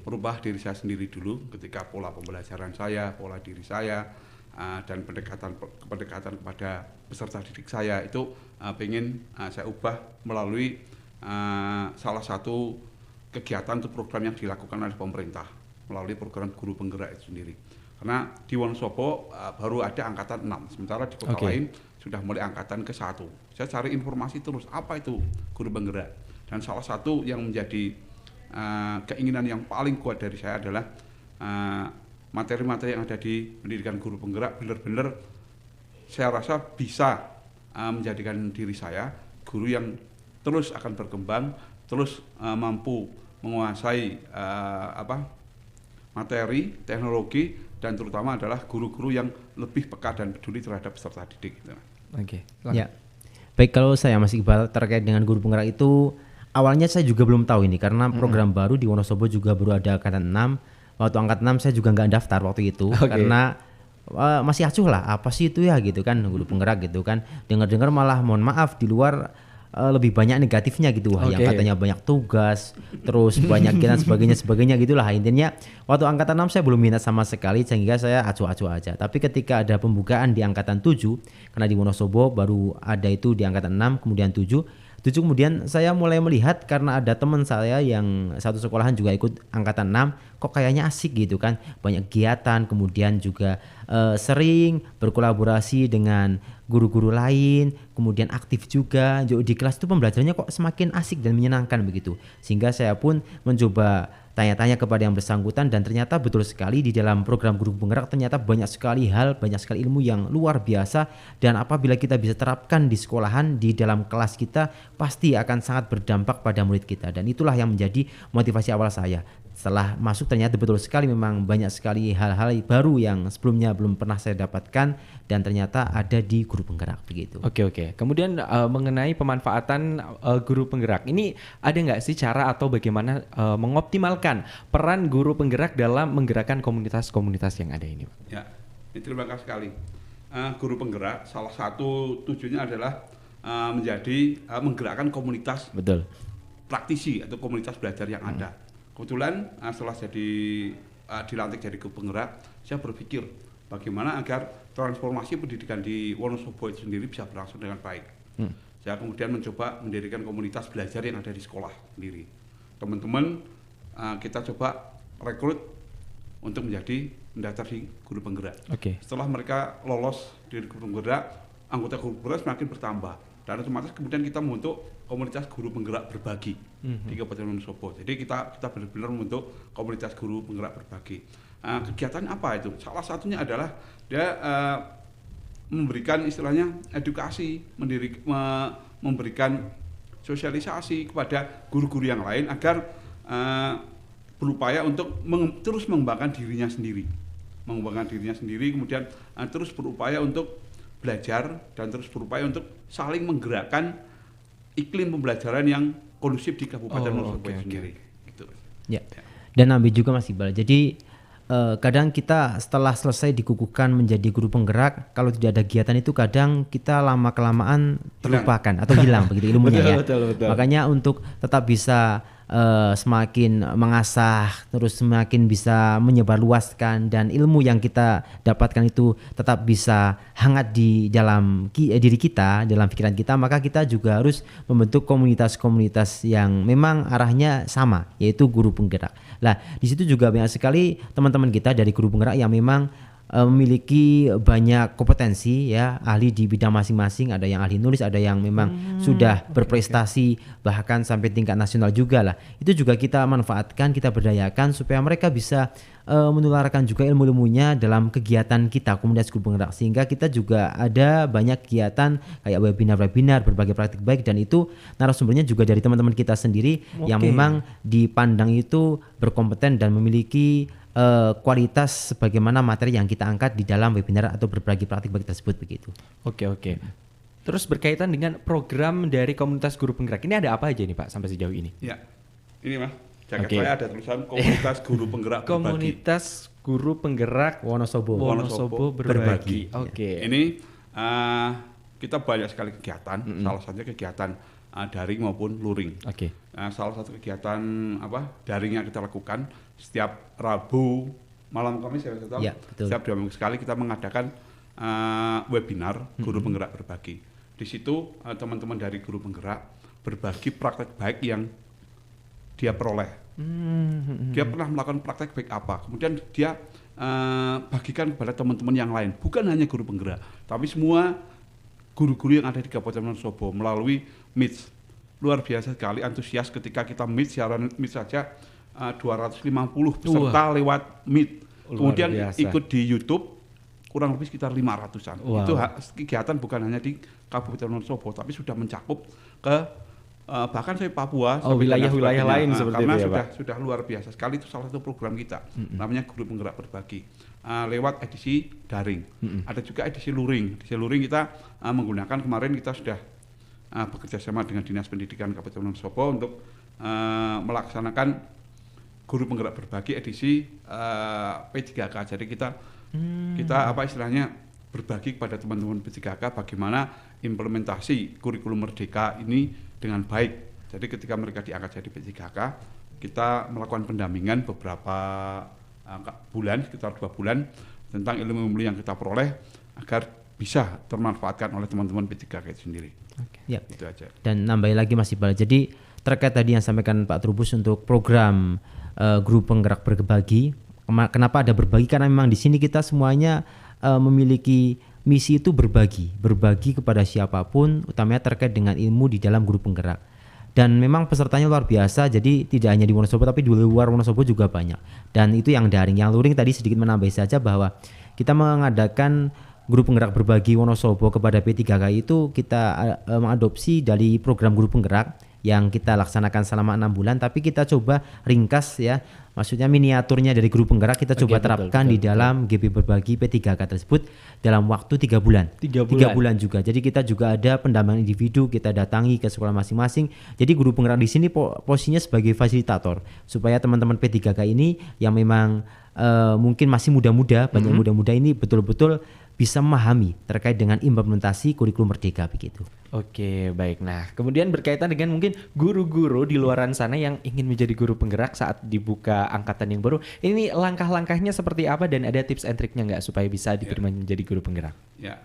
Merubah diri saya sendiri dulu, ketika pola pembelajaran saya, pola diri saya, dan pendekatan kepada peserta didik saya itu pengen saya ubah melalui salah satu kegiatan atau program yang dilakukan oleh pemerintah melalui program guru penggerak itu sendiri. Karena di Wonosobo baru ada angkatan 6, sementara di kota lain sudah mulai angkatan ke-1. Saya cari informasi terus, apa itu guru penggerak. Dan salah satu yang menjadi keinginan yang paling kuat dari saya adalah materi-materi yang ada di pendidikan guru penggerak benar-benar saya rasa bisa menjadikan diri saya guru yang terus akan berkembang, terus mampu menguasai materi, teknologi, dan terutama adalah guru-guru yang lebih peka dan peduli terhadap peserta didik. Ya, baik, kalau saya Mas Iqbal terkait dengan guru penggerak itu awalnya saya juga belum tahu ini, karena program baru di Wonosobo juga baru ada angkatan 6. Waktu angkat 6 saya juga nggak daftar waktu itu karena masih acuh lah, apa sih itu ya gitu kan, guru penggerak gitu kan. Dengar-dengar malah mohon maaf di luar lebih banyak negatifnya gitu. Wah, yang katanya banyak tugas, terus banyak dan sebagainya gitulah. Intinya waktu angkatan 6 saya belum minat sama sekali sehingga saya acuh-acuh aja. Tapi ketika ada pembukaan di angkatan 7, karena di Wonosobo baru ada itu di angkatan 6 kemudian 7 kemudian saya mulai melihat karena ada teman saya yang satu sekolahan juga ikut angkatan 6, kok kayaknya asik gitu kan, banyak kegiatan, kemudian juga sering berkolaborasi dengan guru-guru lain, kemudian aktif juga di kelas itu pembelajarannya kok semakin asik dan menyenangkan begitu, sehingga saya pun mencoba tanya-tanya kepada yang bersangkutan dan ternyata betul sekali di dalam program guru penggerak ternyata banyak sekali ilmu yang luar biasa, dan apabila kita bisa terapkan di sekolahan, di dalam kelas kita, pasti akan sangat berdampak pada murid kita, dan itulah yang menjadi motivasi awal saya. Setelah masuk ternyata betul sekali memang banyak sekali hal-hal baru yang sebelumnya belum pernah saya dapatkan dan ternyata ada di guru penggerak begitu. Oke. Kemudian mengenai pemanfaatan guru penggerak, ini ada nggak sih cara atau bagaimana mengoptimalkan peran guru penggerak dalam menggerakkan komunitas-komunitas yang ada ini, Pak? Ya, terima kasih sekali. Guru penggerak salah satu tujuannya adalah menggerakkan komunitas. Betul. Praktisi atau komunitas belajar yang ada. Kebetulan setelah dilantik jadi guru penggerak, saya berpikir bagaimana agar transformasi pendidikan di Wonosobo itu sendiri bisa berlangsung dengan baik. Saya kemudian mencoba mendirikan komunitas belajar yang ada di sekolah sendiri. Teman-teman kita coba rekrut untuk menjadi mendaftar di guru penggerak. Setelah mereka lolos di guru penggerak, anggota guru penggerak semakin bertambah. Dan otomatis kemudian kita membentuk komunitas guru penggerak berbagi di Kabupaten Wonosobo. Jadi kita benar-benar membentuk komunitas guru penggerak berbagi. Kegiatan apa itu? Salah satunya adalah dia memberikan istilahnya edukasi, memberikan sosialisasi kepada guru-guru yang lain agar berupaya untuk terus mengembangkan dirinya sendiri. Kemudian terus berupaya untuk belajar dan terus berupaya untuk saling menggerakkan iklim pembelajaran yang kondusif di Kabupaten Wonosobo sendiri. Gitu. Ya. Dan Nabi juga Mas Iqbal. Jadi kadang kita setelah selesai dikukuhkan menjadi guru penggerak, kalau tidak ada kegiatan itu kadang kita lama kelamaan terlupakan atau hilang begitu ilmunya. Betul. Makanya untuk tetap bisa semakin mengasah, terus semakin bisa menyebarluaskan dan ilmu yang kita dapatkan itu tetap bisa hangat di dalam diri kita, dalam pikiran kita, maka kita juga harus membentuk komunitas-komunitas yang memang arahnya sama, yaitu guru penggerak. Nah, di situ juga banyak sekali teman-teman kita dari guru penggerak yang memang memiliki banyak kompetensi ya, ahli di bidang masing-masing, ada yang ahli nulis, ada yang memang sudah berprestasi bahkan sampai tingkat nasional juga lah. Itu juga kita manfaatkan, kita berdayakan supaya mereka bisa menularkan juga ilmu-ilmunya dalam kegiatan kita komunitas guru penggerak, sehingga kita juga ada banyak kegiatan kayak webinar-webinar berbagai praktik baik, dan itu narasumbernya juga dari teman-teman kita sendiri yang memang dipandang itu berkompeten dan memiliki kualitas sebagaimana materi yang kita angkat di dalam webinar atau berbagi praktik baik tersebut begitu. Oke. Terus berkaitan dengan program dari komunitas guru penggerak, ini ada apa aja nih Pak sampai sejauh ini? Ya, ini Mas, jaket saya ada tulisan komunitas guru penggerak berbagi. Komunitas guru penggerak Wonosobo berbagi. Oke. Ini kita banyak sekali kegiatan, salah satunya kegiatan daring maupun luring. Salah satu kegiatan daring yang kita lakukan setiap Rabu malam Kamis setiap 2 minggu sekali kita mengadakan webinar guru penggerak berbagi. Di situ teman-teman dari guru penggerak berbagi praktek baik yang dia peroleh. Dia pernah melakukan praktek baik apa, kemudian dia bagikan kepada teman-teman yang lain, bukan hanya guru penggerak, tapi semua guru-guru yang ada di Kabupaten Wonosobo melalui Meet. Luar biasa sekali antusias ketika kita Meet, siaran Meet saja 250 peserta lewat Meet. Kemudian ikut di YouTube kurang lebih sekitar 500-an. Itu kegiatan bukan hanya di Kabupaten Wonosobo, tapi sudah mencakup ke bahkan sampai Papua, wilayah-wilayah lain seperti karena itu ya, sudah luar biasa sekali. Itu salah satu program kita, namanya Guru Penggerak Berbagi, lewat edisi daring. Ada juga edisi luring. Edisi luring kita menggunakan, kemarin kita sudah bekerja sama dengan Dinas Pendidikan Kabupaten Wonosobo untuk melaksanakan Guru Penggerak Berbagi edisi P3K. Jadi kita istilahnya berbagi kepada teman-teman P3K bagaimana implementasi kurikulum Merdeka ini dengan baik. Jadi ketika mereka diangkat jadi P3K, kita melakukan pendampingan beberapa bulan, sekitar 2 bulan tentang ilmu-ilmu yang kita peroleh agar bisa termanfaatkan oleh teman-teman P3K itu sendiri. Ya. Itu aja. Dan nambahin lagi Mas Iqbal. Jadi terkait tadi yang sampaikan Pak Trubus untuk program guru penggerak berbagi. Kenapa ada berbagi? Karena memang di sini kita semuanya memiliki misi itu berbagi kepada siapapun, utamanya terkait dengan ilmu di dalam guru penggerak. Dan memang pesertanya luar biasa, jadi tidak hanya di Wonosobo tapi di luar Wonosobo juga banyak. Dan itu yang daring. Yang luring tadi sedikit menambah saja bahwa kita mengadakan guru penggerak berbagi Wonosobo kepada P3K itu kita mengadopsi dari program guru penggerak yang kita laksanakan selama 6 bulan, tapi kita coba ringkas ya, maksudnya miniaturnya dari guru penggerak kita coba terapkan di dalam GP berbagi P3K tersebut dalam waktu 3 bulan. 3 bulan juga. Jadi kita juga ada pendampingan individu, kita datangi ke sekolah masing-masing. Jadi guru penggerak di sini posisinya sebagai fasilitator supaya teman-teman P3K ini yang memang mungkin masih muda-muda, banyak muda-muda ini betul-betul bisa memahami terkait dengan implementasi kurikulum Merdeka begitu. Oke, baik. Nah, kemudian berkaitan dengan mungkin guru-guru di luaran sana yang ingin menjadi guru penggerak saat dibuka angkatan yang baru. Ini langkah-langkahnya seperti apa dan ada tips and triknya nggak supaya bisa diterima menjadi guru penggerak? Ya,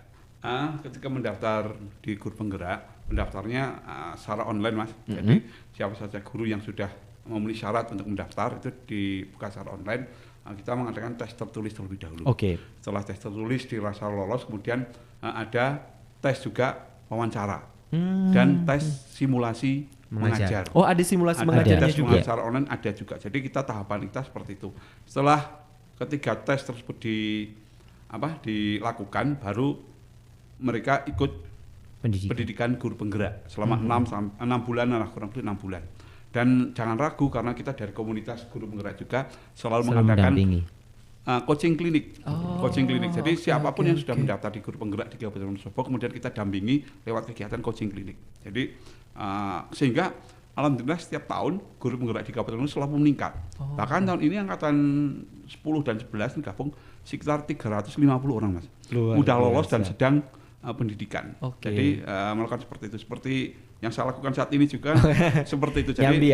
ketika mendaftar di guru penggerak, mendaftarnya secara online Mas. Jadi siapa saja guru yang sudah memenuhi syarat untuk mendaftar itu dibuka secara online. Kita mengadakan tes tertulis terlebih dahulu. Setelah tes tertulis dirasa lolos, kemudian ada tes juga wawancara dan tes simulasi mengajar. Oh, ada simulasi mengajarnya juga. Tes secara online ada juga. Jadi kita tahapan kita seperti itu. Setelah ketiga tes tersebut dilakukan, baru mereka ikut pendidikan guru penggerak selama 6 bulan, kurang lebih 6 bulan. Dan jangan ragu karena kita dari komunitas guru penggerak juga selalu mengadakan coaching klinik. Coaching klinik. Jadi siapapun yang sudah mendaftar di guru penggerak di Kabupaten Wonosobo, kemudian kita dampingi lewat kegiatan coaching klinik. Jadi sehingga alhamdulillah setiap tahun guru penggerak di Kabupaten Wonosobo selalu meningkat. Bahkan tahun ini angkatan 10 dan 11 gabung sekitar 350 orang Mas. Udah lolos dan sedang pendidikan. Jadi melakukan seperti itu. Seperti yang saya lakukan saat ini juga seperti itu. Jadi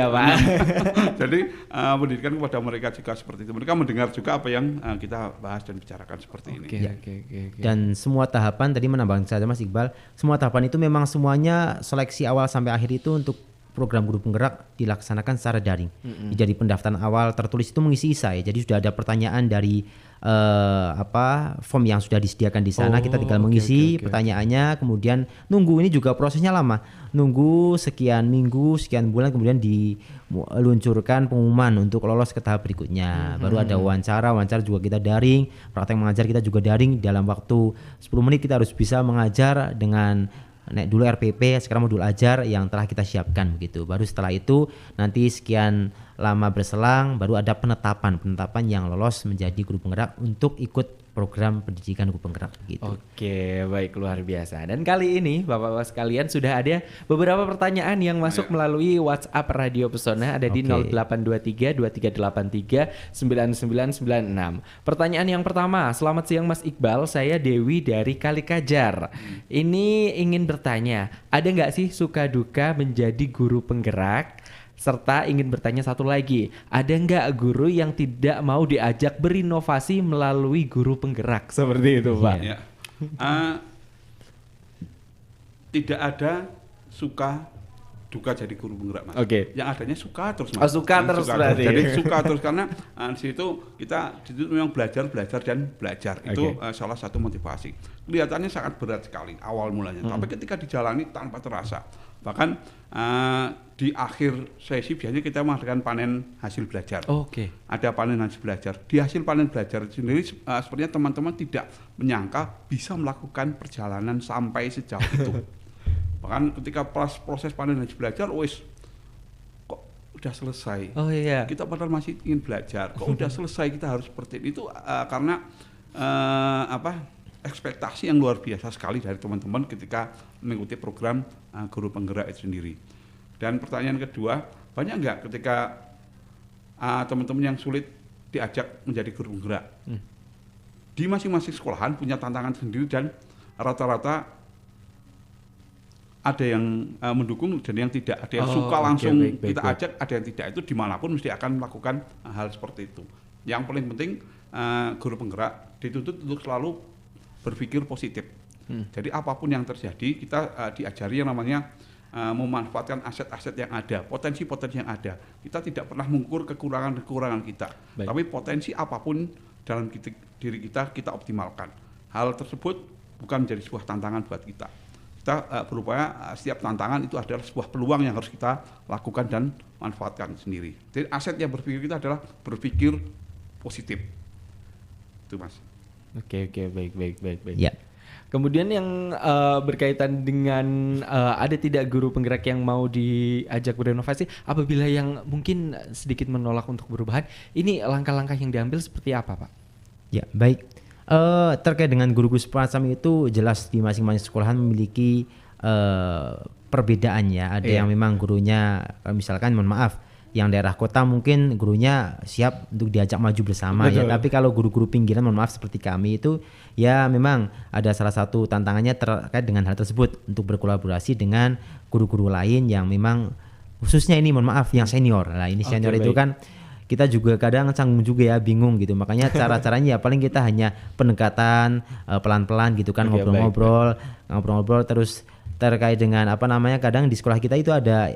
jadi pendidikan kepada mereka juga seperti itu. Mereka mendengar juga apa yang kita bahas dan bicarakan seperti ini. Dan semua tahapan tadi menambahkan saja Mas Iqbal, semua tahapan itu memang semuanya seleksi awal sampai akhir itu untuk program guru penggerak dilaksanakan secara daring. Jadi pendaftaran awal tertulis itu mengisi esai. Jadi sudah ada pertanyaan dari form yang sudah disediakan di sana, kita tinggal mengisi pertanyaannya, kemudian nunggu. Ini juga prosesnya lama, nunggu sekian minggu, sekian bulan, kemudian diluncurkan pengumuman untuk lolos ke tahap berikutnya. Baru ada wawancara juga kita daring, praktek mengajar kita juga daring. Dalam waktu 10 menit kita harus bisa mengajar dengan dulu RPP, sekarang modul ajar yang telah kita siapkan begitu. Baru setelah itu nanti sekian lama berselang baru ada penetapan yang lolos menjadi guru penggerak untuk ikut program pendidikan guru penggerak begitu. Oke, baik, luar biasa. Dan kali ini Bapak-bapak sekalian sudah ada beberapa pertanyaan yang masuk melalui WhatsApp Radio Pesona, ada di 0823 2383 9996. Pertanyaan yang pertama, selamat siang Mas Iqbal, saya Dewi dari Kalikajar. Ini ingin bertanya, ada nggak sih suka duka menjadi guru penggerak? Serta ingin bertanya satu lagi, ada nggak guru yang tidak mau diajak berinovasi melalui guru penggerak? Seperti itu Pak. Ya. Tidak ada suka duka jadi guru penggerak Mas. Yang adanya suka terus Mas. Suka terus berarti. Jadi suka terus karena di situ kita memang belajar dan belajar. Itu salah satu motivasi. Kelihatannya sangat berat sekali awal mulanya, tapi ketika dijalani tanpa terasa. Bahkan di akhir sesi biasanya kita mengadakan panen hasil belajar. Ada panen hasil belajar. Di hasil panen belajar sendiri sepertinya teman-teman tidak menyangka bisa melakukan perjalanan sampai sejauh itu. Bahkan ketika proses panen hasil belajar, kok udah selesai. Kita padahal masih ingin belajar. Kok udah selesai, kita harus seperti itu. Karena ekspektasi yang luar biasa sekali dari teman-teman ketika mengikuti program guru penggerak itu sendiri. Dan pertanyaan kedua, banyak nggak ketika teman-teman yang sulit diajak menjadi guru penggerak? di masing-masing sekolahan punya tantangan sendiri dan rata-rata ada yang mendukung dan yang tidak, ada yang suka langsung kita ajak, ada yang tidak. Itu dimanapun mesti akan melakukan hal seperti itu. Yang paling penting guru penggerak dituntut untuk selalu berpikir positif. Jadi apapun yang terjadi kita diajari yang namanya memanfaatkan aset-aset yang ada, potensi-potensi yang ada. Kita tidak pernah mengukur kekurangan-kekurangan kita, tapi potensi apapun dalam diri kita optimalkan. Hal tersebut bukan menjadi sebuah tantangan buat kita. Kita berupaya setiap tantangan itu adalah sebuah peluang yang harus kita lakukan dan manfaatkan sendiri. Jadi aset yang berpikir kita adalah berpikir positif. Itu Mas. Oke, baik. Ya. Kemudian yang berkaitan dengan ada tidak guru penggerak yang mau diajak berinovasi apabila yang mungkin sedikit menolak untuk perubahan, ini langkah-langkah yang diambil seperti apa Pak? Ya baik, terkait dengan guru-guru semacam itu jelas di masing-masing sekolahan memiliki perbedaan ya. Ada yang memang gurunya misalkan mohon maaf yang daerah kota mungkin gurunya siap untuk diajak maju bersama. Betul. Ya. Tapi kalau guru-guru pinggiran mohon maaf seperti kami itu ya memang ada salah satu tantangannya terkait dengan hal tersebut untuk berkolaborasi dengan guru-guru lain yang memang khususnya ini mohon maaf yang senior. Nah ini senior itu kan kita juga kadang canggung juga ya, bingung gitu. Makanya cara-caranya ya paling kita hanya pendekatan pelan-pelan gitu kan, ngobrol-ngobrol terus terkait dengan kadang di sekolah kita itu ada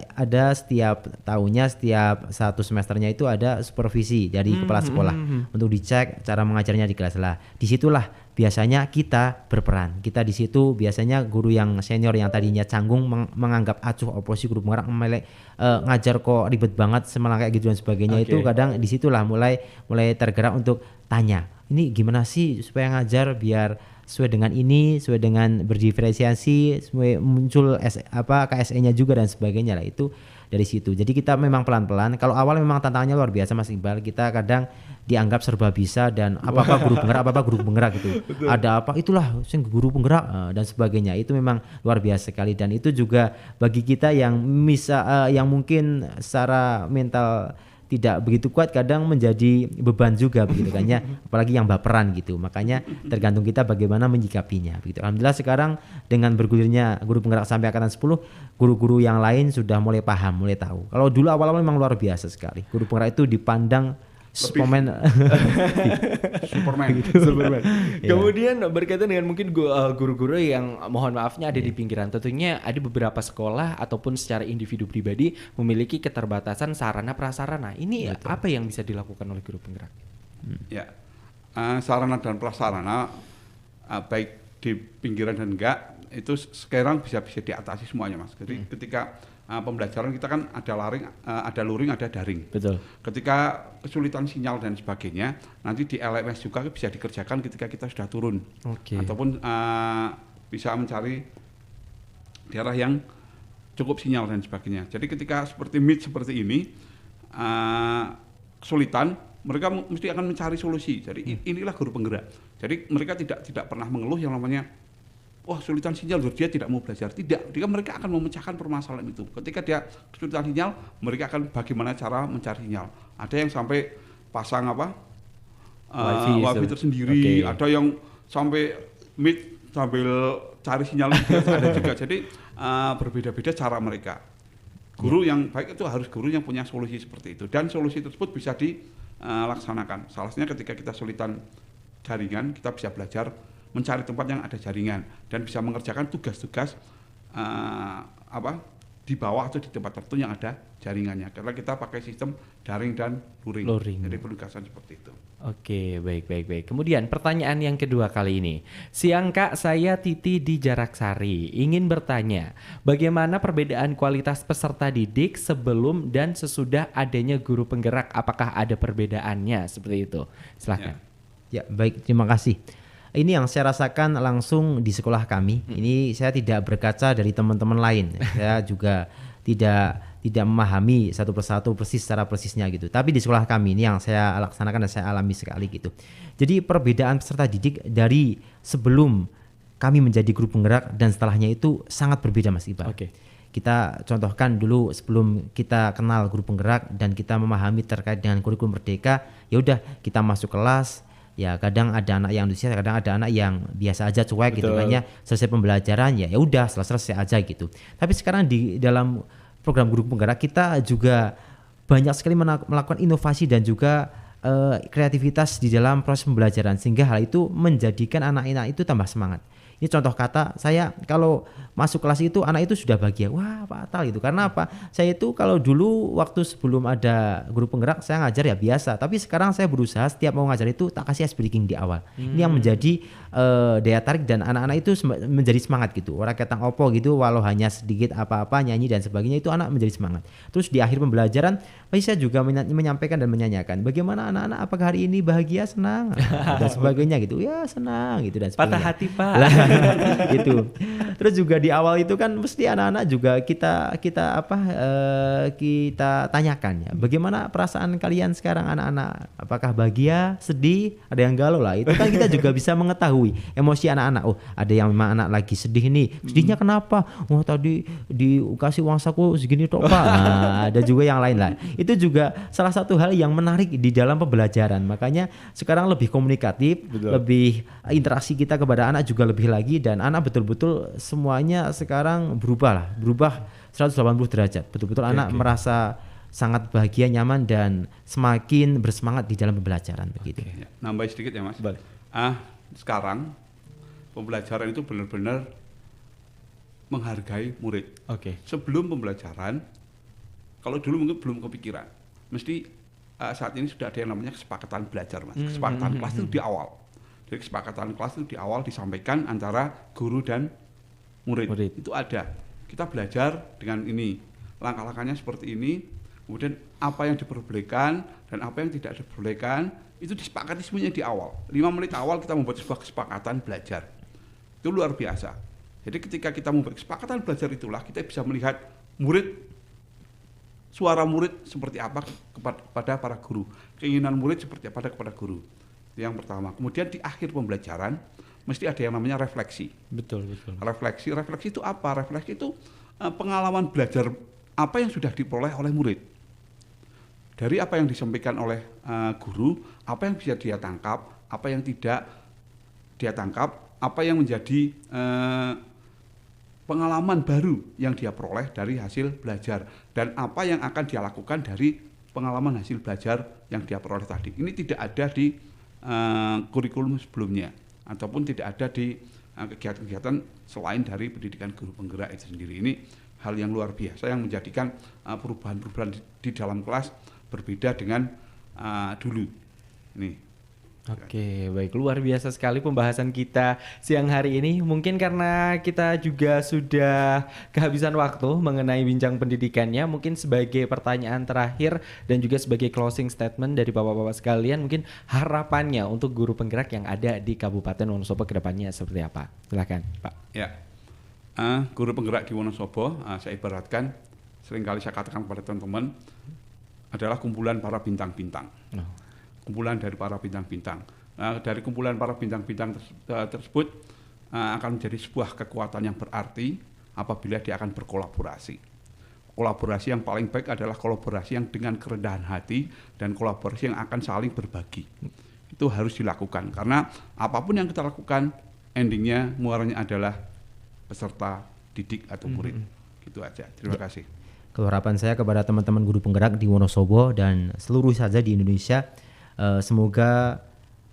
setiap tahunnya, setiap satu semesternya itu ada supervisi dari kepala sekolah untuk dicek cara mengajarnya di kelas lah. Disitulah biasanya kita berperan. Kita di situ biasanya guru yang senior yang tadinya canggung menganggap acuh oposisi guru penggerak ngajar kok ribet banget semalang kayak gitu dan sebagainya. Itu kadang disitulah mulai tergerak untuk tanya, ini gimana sih supaya ngajar biar sesuai dengan ini, sesuai dengan berdiferensiasi, sesuai muncul KSE-nya juga dan sebagainya lah. Itu dari situ. Jadi kita memang pelan-pelan. Kalau awal memang tantangannya luar biasa Mas Iqbal. Kita kadang dianggap serba bisa dan apa-apa guru penggerak gitu. Ada apa itulah guru penggerak dan sebagainya. Itu memang luar biasa sekali dan itu juga bagi kita yang yang mungkin secara mental tidak begitu kuat kadang menjadi beban juga begitu kan ya, apalagi yang baperan gitu. Makanya tergantung kita bagaimana menyikapinya begitu. Alhamdulillah sekarang dengan bergulirnya guru penggerak sampai angkatan 10, guru-guru yang lain sudah mulai paham, mulai tahu. Kalau dulu awal-awal memang luar biasa sekali. Guru penggerak itu dipandang Superman. Kemudian berkaitan dengan mungkin guru-guru yang mohon maafnya ada di pinggiran. Tentunya ada beberapa sekolah ataupun secara individu pribadi memiliki keterbatasan sarana prasarana. Ini apa yang bisa dilakukan oleh guru penggerak? Ya, sarana dan prasarana baik di pinggiran dan enggak itu sekarang bisa diatasi semuanya Mas. Jadi ketika pembelajaran kita kan ada luring, ada daring. Betul. Ketika kesulitan sinyal dan sebagainya, nanti di LMS juga bisa dikerjakan ketika kita sudah turun. Ataupun bisa mencari daerah yang cukup sinyal dan sebagainya. Jadi ketika seperti Meet seperti ini, kesulitan, mereka mesti akan mencari solusi. Jadi inilah guru penggerak. Jadi mereka tidak pernah mengeluh yang namanya wah sulitan sinyal, dia tidak mau belajar. Tidak, mereka akan memecahkan permasalahan itu. Ketika dia kesulitan sinyal, mereka akan bagaimana cara mencari sinyal. Ada yang sampai pasang wifi tersendiri, ada yang sampai Meet sambil cari sinyal ada juga. Jadi berbeda-beda cara mereka. Guru yang baik itu harus guru yang punya solusi seperti itu. Dan solusi tersebut bisa dilaksanakan. Salah satunya ketika kita sulitan jaringan, kita bisa belajar mencari tempat yang ada jaringan dan bisa mengerjakan tugas-tugas di bawah atau di tempat tertentu yang ada jaringannya. Karena kita pakai sistem daring dan luring. Jadi penugasan seperti itu. Oke, baik. Kemudian pertanyaan yang kedua kali ini. Siang Kak, saya Titi di Jaraksari. Ingin bertanya, bagaimana perbedaan kualitas peserta didik sebelum dan sesudah adanya guru penggerak? Apakah ada perbedaannya seperti itu? Silakan. Ya, baik. Terima kasih. Ini yang saya rasakan langsung di sekolah kami. Ini saya tidak berkaca dari teman-teman lain. Saya juga tidak memahami satu persatu secara persisnya gitu. Tapi di sekolah kami ini yang saya laksanakan dan saya alami sekali gitu. Jadi perbedaan peserta didik dari sebelum kami menjadi guru penggerak dan setelahnya itu sangat berbeda Mas Iqbal. Kita contohkan dulu sebelum kita kenal guru penggerak dan kita memahami terkait dengan kurikulum merdeka, ya udah kita masuk kelas, ya kadang ada anak yang antusias, kadang ada anak yang biasa aja cuek gitu kan ya, selesai pembelajaran ya udah selesai aja gitu. Tapi sekarang di dalam program guru penggerak kita juga banyak sekali melakukan inovasi dan juga kreativitas di dalam proses pembelajaran, sehingga hal itu menjadikan anak-anak itu tambah semangat. Ini contoh kata, saya kalau masuk kelas itu anak itu sudah bahagia, wah Pak Atal gitu. Karena apa? Saya itu kalau dulu waktu sebelum ada guru penggerak saya ngajar ya biasa, tapi sekarang saya berusaha setiap mau ngajar itu tak kasih ice breaking di awal. Ini yang menjadi daya tarik dan anak-anak itu menjadi semangat gitu. Orang ketang opo gitu, walau hanya sedikit apa-apa nyanyi dan sebagainya, itu anak menjadi semangat. Terus di akhir pembelajaran pasti saya juga menyampaikan dan menyanyikan bagaimana anak-anak, apakah hari ini bahagia, senang dan sebagainya gitu. Ya senang gitu dan sebagainya. Patah hati Pak. Gitu. Terus juga di awal itu kan mesti anak-anak juga kita tanyakan ya, bagaimana perasaan kalian sekarang anak-anak, apakah bahagia, sedih, ada yang galau lah, itu kan kita juga bisa mengetahui emosi anak-anak. Oh ada yang memang anak lagi sedih nih, sedihnya kenapa? Oh tadi dikasih uang saku segini toh Pak. Nah, ada juga yang lain lah. Itu juga salah satu hal yang menarik di dalam pembelajaran, makanya sekarang lebih komunikatif. Betul. Lebih interaksi kita kepada anak juga lebih lagi, dan anak betul-betul semuanya sekarang berubah 180 derajat. Betul-betul anak merasa sangat bahagia, nyaman dan semakin bersemangat di dalam pembelajaran begitu. Ya, nambah sedikit ya Mas. Sekarang pembelajaran itu benar-benar menghargai murid. Sebelum pembelajaran, kalau dulu mungkin belum kepikiran, mesti saat ini sudah ada yang namanya kesepakatan belajar Mas. Kesepakatan kelas itu di awal. Jadi kesepakatan kelas itu di awal disampaikan antara guru dan murid. Itu ada. Kita belajar dengan ini, langkah-langkahnya seperti ini, kemudian apa yang diperbolehkan dan apa yang tidak diperbolehkan, itu disepakati semuanya di awal. 5 menit awal kita membuat sebuah kesepakatan belajar. Itu luar biasa. Jadi ketika kita membuat kesepakatan belajar itulah kita bisa melihat suara murid seperti apa kepada para guru, keinginan murid seperti apa kepada guru. Itu yang pertama. Kemudian di akhir pembelajaran mesti ada yang namanya refleksi. Betul. Refleksi itu apa? Refleksi itu pengalaman belajar apa yang sudah diperoleh oleh murid. Dari apa yang disampaikan oleh guru, apa yang bisa dia tangkap, apa yang tidak dia tangkap, apa yang menjadi pengalaman baru yang dia peroleh dari hasil belajar, dan apa yang akan dia lakukan dari pengalaman hasil belajar yang dia peroleh tadi. Ini tidak ada di kurikulum sebelumnya, ataupun tidak ada di kegiatan-kegiatan selain dari pendidikan guru penggerak itu sendiri. Ini hal yang luar biasa yang menjadikan perubahan-perubahan di dalam kelas berbeda dengan dulu. Ini. Oke, baik, luar biasa sekali pembahasan kita siang hari ini. Mungkin karena kita juga sudah kehabisan waktu mengenai bincang pendidikannya, mungkin sebagai pertanyaan terakhir dan juga sebagai closing statement dari bapak-bapak sekalian, mungkin harapannya untuk guru penggerak yang ada di Kabupaten Wonosobo ke depannya seperti apa? Silakan, Pak. Ya, guru penggerak di Wonosobo, saya ibaratkan, seringkali saya katakan kepada teman-teman, adalah kumpulan para bintang-bintang. Kumpulan dari para bintang-bintang. Dari kumpulan para bintang-bintang tersebut akan menjadi sebuah kekuatan yang berarti apabila dia akan berkolaborasi. Kolaborasi yang paling baik adalah kolaborasi yang dengan kerendahan hati dan kolaborasi yang akan saling berbagi. Itu harus dilakukan, karena apapun yang kita lakukan, endingnya muaranya adalah peserta didik atau murid. Gitu aja. Terima kasih. Kalau harapan saya kepada teman-teman guru penggerak di Wonosobo dan seluruh saja di Indonesia, semoga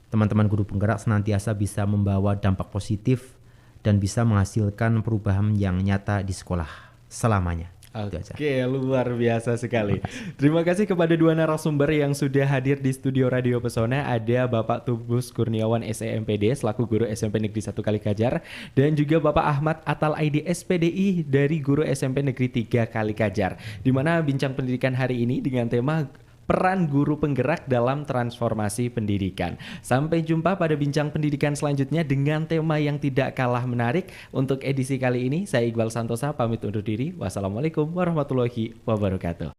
teman-teman guru penggerak senantiasa bisa membawa dampak positif dan bisa menghasilkan perubahan yang nyata di sekolah selamanya. Oke, luar biasa sekali. Terima kasih kepada dua narasumber yang sudah hadir di studio Radio Pesona. Ada Bapak Tubus Kurniawan SEMPD selaku guru SMP Negeri 1 Kalikajar, dan juga Bapak Ahmad Atal ID SPDI dari guru SMP Negeri 3 Kalikajar. Di mana bincang pendidikan hari ini dengan tema peran guru penggerak dalam transformasi pendidikan. Sampai jumpa pada bincang pendidikan selanjutnya dengan tema yang tidak kalah menarik. Untuk edisi kali ini, saya Iqbal Santosa pamit undur diri. Wassalamualaikum warahmatullahi wabarakatuh.